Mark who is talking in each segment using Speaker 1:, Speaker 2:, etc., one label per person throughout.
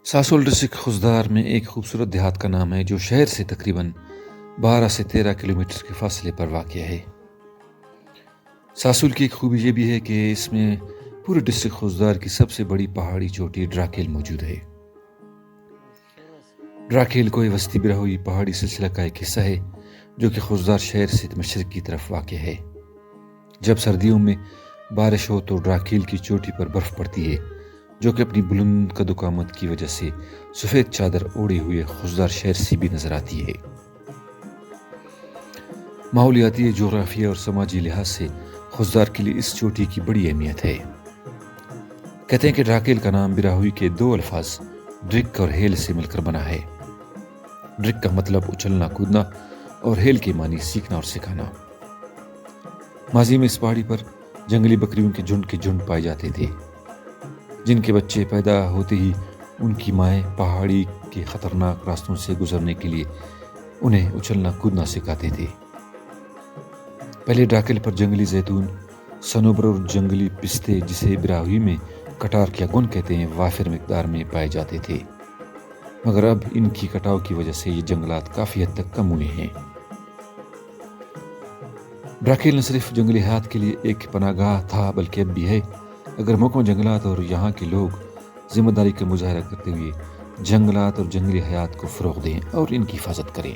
Speaker 1: ساسول district Khuzdar میں ایک خوبصورت دیہات کا نام ہے جو شہر سے تقریباً 12 سے 13 کلومیٹر کے فاصلے پر واقع ہے۔ ساسول کی ایک خوبی یہ بھی ہے کہ اس میں پورے ڈسٹرکٹ خضدار کی سب سے بڑی پہاڑی چوٹی ڈراکیل موجود ہے۔ ڈراکیل کوئی وسطی براہوئی پہاڑی سلسلہ کا ایک حصہ ہے جو کہ خضدار شہر سے مشرق کی طرف واقع ہے۔ جب سردیوں میں بارش ہو تو ڈراکیل کی چوٹی پر برف پڑتی ہے جو کہ اپنی بلند قد و قامت کی وجہ سے سفید چادر اوڑھے ہوئے خضدار شہر سے بھی نظر آتی ہے۔ ماحولیاتی، جغرافیہ اور سماجی لحاظ سے خضدار کے لیے اس چوٹی کی بڑی اہمیت ہے۔ کہتے ہیں کہ ڈراکیل کا نام براہوئی کے دو الفاظ ڈرک اور ہیل سے مل کر بنا ہے۔ ڈرک کا مطلب اچھلنا کودنا اور ہیل کے معنی سیکھنا اور سکھانا۔ ماضی میں اس پہاڑی پر جنگلی بکریوں کے جھنڈ پائے جاتے تھے جن کے بچے پیدا ہوتے ہی ان کی مائیں پہاڑی کے خطرناک راستوں سے گزرنے کے لیے انہیں اچھلنا کودنا سکھاتے تھے۔ پہلے ڈراکیل پر جنگلی زیتون، صنوبر اور جنگلی پستے جسے براہوئی میں کٹارک یا گن کہتے ہیں وافر مقدار میں پائے جاتے تھے، مگر اب ان کی کٹاؤ کی وجہ سے یہ جنگلات کافی حد تک کم ہوئے ہیں۔ ڈراکیل نہ صرف جنگلی حیات کے لیے ایک پناہ گاہ تھا بلکہ اب بھی ہے۔ اگر محکمہ جنگلات اور یہاں کے لوگ ذمہ داری کا مظاہرہ کرتے ہوئے جنگلات اور جنگلی حیات کو فروغ دیں اور ان کی حفاظت کریں۔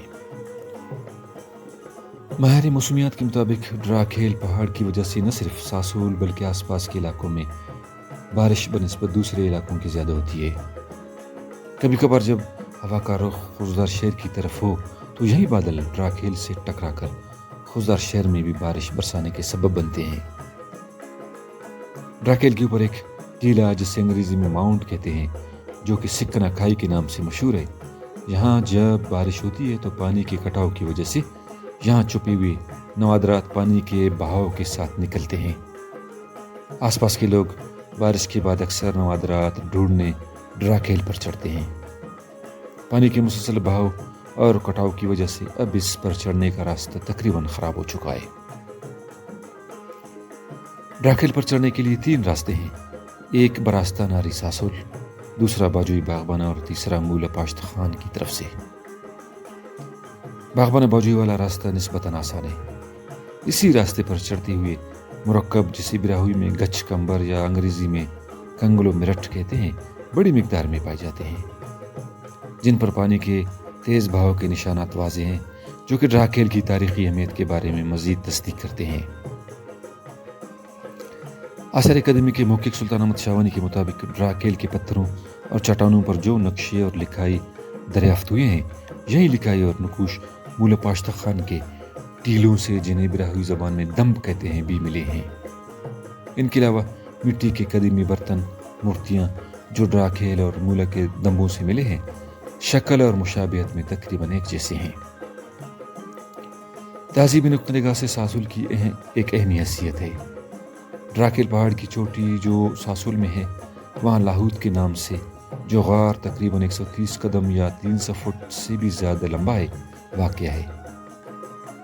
Speaker 1: ماہر موسمیات کے مطابق ڈراکیل پہاڑ کی وجہ سے نہ صرف ساسول بلکہ آس پاس کے علاقوں میں بارش بنسبت دوسرے علاقوں کی زیادہ ہوتی ہے۔ کبھی کبھار جب ہوا کا رخ خضدار شہر کی طرف ہو تو یہی بادل ڈراکیل سے ٹکرا کر خضدار شہر میں بھی بارش برسانے کے سبب بنتے ہیں۔ ڈراکیل کے اوپر ایک ٹیلہ جسے انگریزی میں ماؤنٹ کہتے ہیں جو کہ سکنا کھائی کے نام سے مشہور ہے۔ یہاں جب بارش ہوتی ہے تو پانی کے کٹاؤ کی وجہ سے یہاں چھپے ہوئے نوادرات پانی کے بہاؤ کے ساتھ نکلتے ہیں۔ آس پاس کے لوگ بارش کے بعد اکثر نوادرات ڈھونڈنے ڈراکیل پر چڑھتے ہیں۔ پانی کے مسلسل بہاؤ اور کٹاؤ کی وجہ سے اب اس پر چڑھنے کا راستہ تقریباً خراب ہو چکا ہے۔ ڈراکیل پر چڑھنے کے لیے 3 راستے ہیں، ایک براستہ ناری ساسول، دوسرا باجوئی باغبانہ اور تیسرا مولا پاشت خان کی طرف سے۔ باغبانہ باجوئی والا راستہ نسبتاً آسان ہے۔ اسی راستے پر چڑھتے ہوئے مرکب جسے براہوئی میں گچھ کمبر یا انگریزی میں کنگلو مرٹ کہتے ہیں بڑی مقدار میں پائے جاتے ہیں جن پر پانی کے تیز بہاؤ کے نشانات واضح ہیں جو کہ ڈراکیل کی تاریخی اہمیت کے بارے میں مزید تصدیق کرتے ہیں۔ آثار قدیمی کے محقق سلطان احمد شاہوانی کے مطابق ڈراکیل کے پتھروں اور چٹانوں پر جو نقشے اور لکھائی دریافت ہوئے ہیں یہی لکھائی اور نقوش مولا پاشت خان کے ٹیلوں سے جنہیں براہوئی زبان میں دمب کہتے ہیں بھی ملے ہیں۔ ان کے علاوہ مٹی کے قدیمی برتن، مورتیاں جو ڈراکیل اور مولا کے دمبوں سے ملے ہیں شکل اور مشابہت میں تقریباً ایک جیسے ہیں۔ تہذیبی نقطہ نگاہ سے ساسول کی ایک اہم حیثیت ہے۔ ڈراکیل پہاڑ کی چوٹی جو ساسول میں ہے وہاں لاہوت کے نام سے جو غار تقریباً 130 قدم یا 300 فٹ سے بھی زیادہ لمبا ہے واقع ہے۔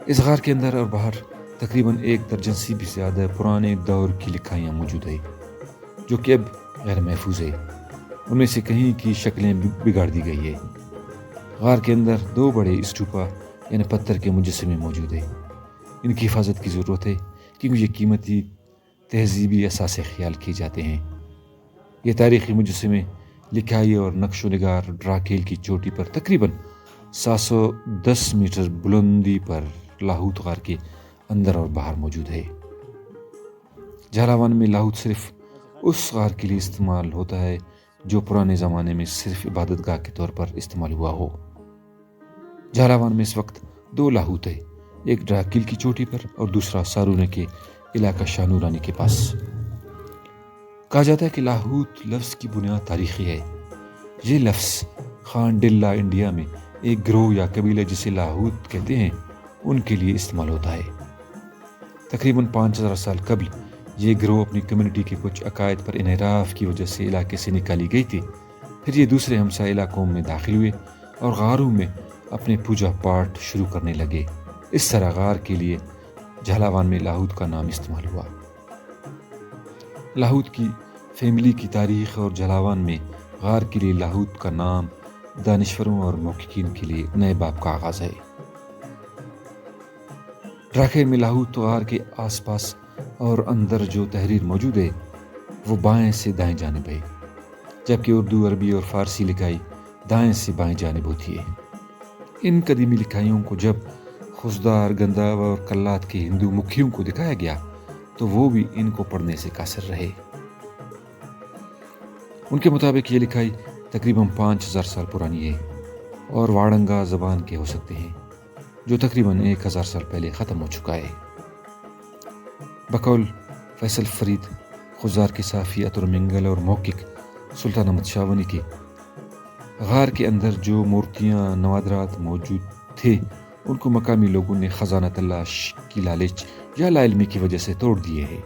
Speaker 1: اس غار کے اندر اور باہر تقریباً 1 درجن سے بھی زیادہ پرانے دور کی لکھائیاں موجود ہیں جو کہ اب غیر محفوظ ہے۔ ان میں سے کہیں کی شکلیں بگاڑ دی گئی ہے۔ غار کے اندر 2 بڑے اسٹوپا یعنی پتھر کے مجسمے موجود ہیں۔ ان کی حفاظت کی ضرورت ہے کیونکہ یہ قیمتی تہذیبی اثاثے خیال کیے جاتے ہیں۔ یہ تاریخی مجسمے، لکھائی اور نقش و نگار ڈراکیل کی چوٹی پر تقریباً 710 میٹر بلندی پر لاہوت غار کے اندر اور باہر موجود ہے۔ جھلاون میں لاہوت صرف اس غار کے لیے استعمال ہوتا ہے جو پرانے زمانے میں صرف عبادت گاہ کے طور پر استعمال ہوا ہو۔ جھلاون میں اس وقت 2 لاہوت ہے، ایک ڈراکیل کی چوٹی پر اور دوسرا سارونے کے علاقہ شاہنورانی کے پاس۔ کہا جاتا ہے کہ لاہوت لفظ کی بنیاد تاریخی ہے۔ یہ لفظ خان ڈلہ انڈیا میں ایک گروہ یا قبیلہ جسے لاہوت کہتے ہیں ان کے لیے استعمال ہوتا ہے۔ تقریباً 5000 سال قبل یہ گروہ اپنی کمیونٹی کے کچھ عقائد پر انحراف کی وجہ سے علاقے سے نکالی گئی تھی۔ پھر یہ دوسرے ہمسائے علاقوں میں داخل ہوئے اور غاروں میں اپنے پوجا پاٹ شروع کرنے لگے۔ اس طرح غار کے لیے جھلاون میں لاہوت کا نام استعمال ہوا۔ لاہوت کی فیملی کی تاریخ اور جھلاون میں غار کے لیے لاہوت کا نام دانشوروں اور محققین کے لیے نئے باب کا آغاز ہے۔ ڈراکیل میں لاہوت غار کے آس پاس اور اندر جو تحریر موجود ہے وہ بائیں سے دائیں جانب ہے، جبکہ اردو، عربی اور فارسی لکھائی دائیں سے بائیں جانب ہوتی ہے۔ ان قدیمی لکھائیوں کو جب خضدار، گندھاو اور کلات کے ہندو مکھیوں کو دکھایا گیا تو وہ بھی ان کو پڑھنے سے قاصر رہے۔ ان کے مطابق یہ لکھائی تقریباً 5000 سال پرانی ہے اور واڑنگا زبان کے ہو سکتے ہیں، جو تقریباً 1000 سال پہلے ختم ہو چکا ہے۔ بقول فیصل فرید، خضدار کے صحافی عطر منگل اور محقق سلطان احمد شاونی کے، غار کے اندر جو مورتیاں، نوادرات موجود تھے ان کو مقامی لوگوں نے خزانہ تلاش کی لالچ یا لا علمی کی وجہ سے توڑ دیے ہیں،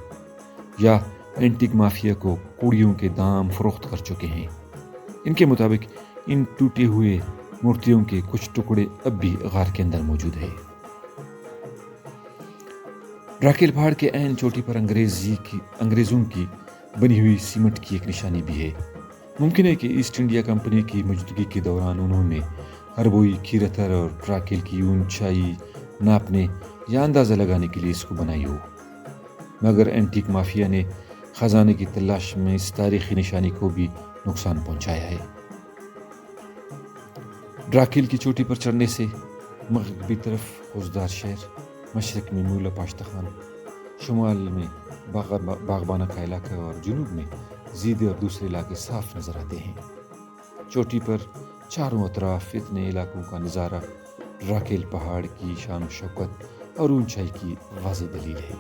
Speaker 1: یا اینٹیک مافیا کو کوڑیوں کے دام فروخت کر چکے ہیں۔ ان کے مطابق ان ٹوٹے ہوئے مورتیوں کے کچھ ٹکڑے اب بھی غار کے اندر موجود ہیں۔ ڈراکیل پہاڑ کے عین چوٹی پر انگریزوں کی بنی ہوئی سیمنٹ کی ایک نشانی بھی ہے۔ ممکن ہے کہ ایسٹ انڈیا کمپنی کی موجودگی کے دوران انہوں نے ہربوئی، کھیرتھر اور ڈراکیل کی اونچائی ناپنے یا اندازہ لگانے کے لیے اس کو بنائی ہو، مگر اینٹیک مافیا نے خزانے کی تلاش میں اس تاریخی نشانی کو بھی نقصان پہنچایا ہے۔ ڈراکیل کی چوٹی پر چڑھنے سے مغربی طرف خضدار شہر، مشرق میں مولا پاشتخان، شمال میں باغبانہ کا علاقہ اور جنوب میں زیدے اور دوسرے علاقے صاف نظر آتے ہیں۔ چوٹی پر چاروں اطراف اتنے علاقوں کا نظارہ ڈراکیل پہاڑ کی شان و شوکت اور اونچائی کی واضح دلیل ہے۔